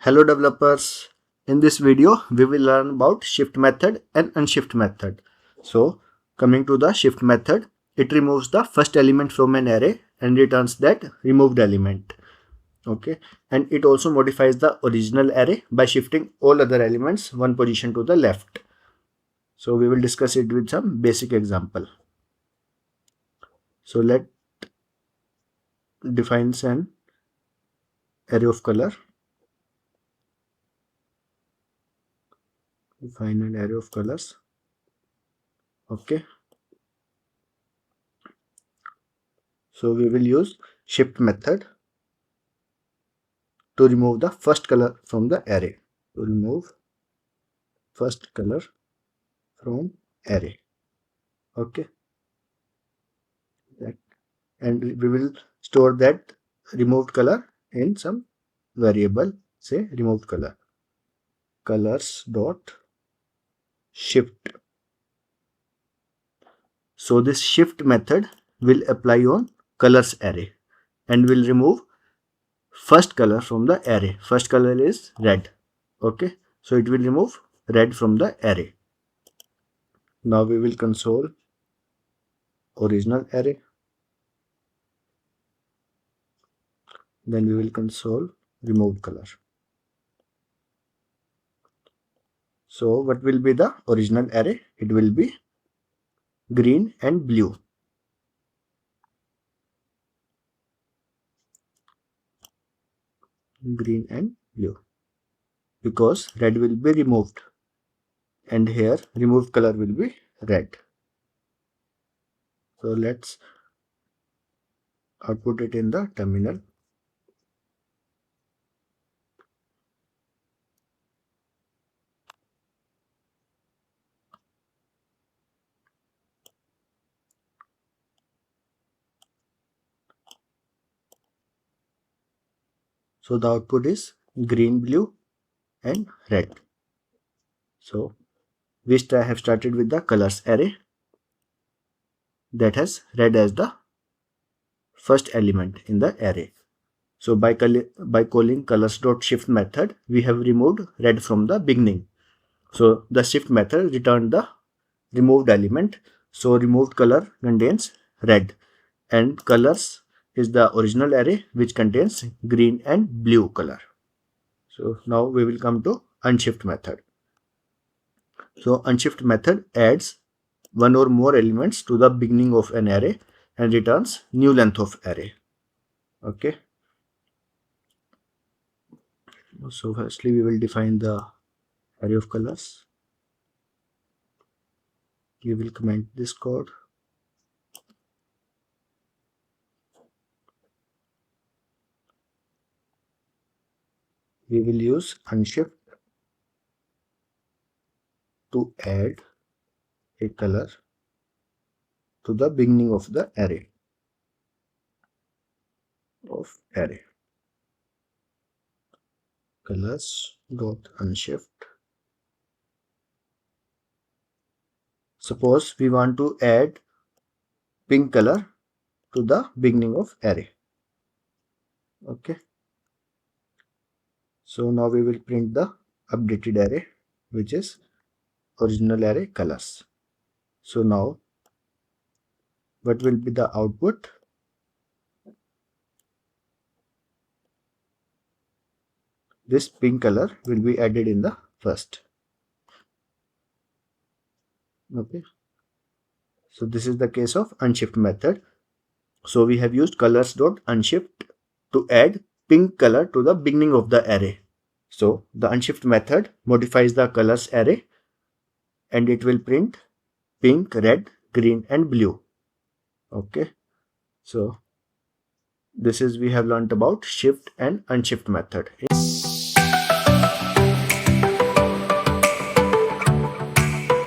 Hello developers, in this video we will learn about shift method and unshift method. So coming to the shift method, it removes the first element from an array and returns that removed element. Okay, and it also modifies the original array by shifting all other elements one position to the left. So we will discuss it with some basic example. So let defines an array of color. Define an array of colors. Okay. So we will use shift method to remove the first color from the array. To remove first color from array. Okay. And we will store that removed color in some variable, say removed color. Colors dot shift. So this shift method will apply on colors array and will remove first color from the array. First color is red. Okay. So it will remove red from the array. Now we will console original array. Then we will console removed color. So what will be the original array? It will be green and blue. Green and blue. Because red will be removed. And here removed color will be red. So let's output it in the terminal. So the output is green, blue and red. So we have started with the colors array that has red as the first element in the array. So by calling colors.shift method, we have removed red from the beginning. So the shift method returned the removed element. So removed color contains red and colors is the original array which contains green and blue color. So now we will come to unshift method. So unshift method adds one or more elements to the beginning of an array and returns new length of array. Okay. So firstly we will define the array of colors. We will comment this code. We will use unshift to add a color to the beginning of the array. Colors dot unshift. Suppose we want to add pink color to the beginning of array. Okay. So now we will print the updated array, which is original array colors. So now what will be the output? This pink color will be added in the first. Okay. So this is the case of unshift method. So we have used colors.unshift to add pink color to the beginning of the array. So the unshift method modifies the colors array and it will print pink, red, green and blue. Okay. So this is we have learnt about shift and unshift method.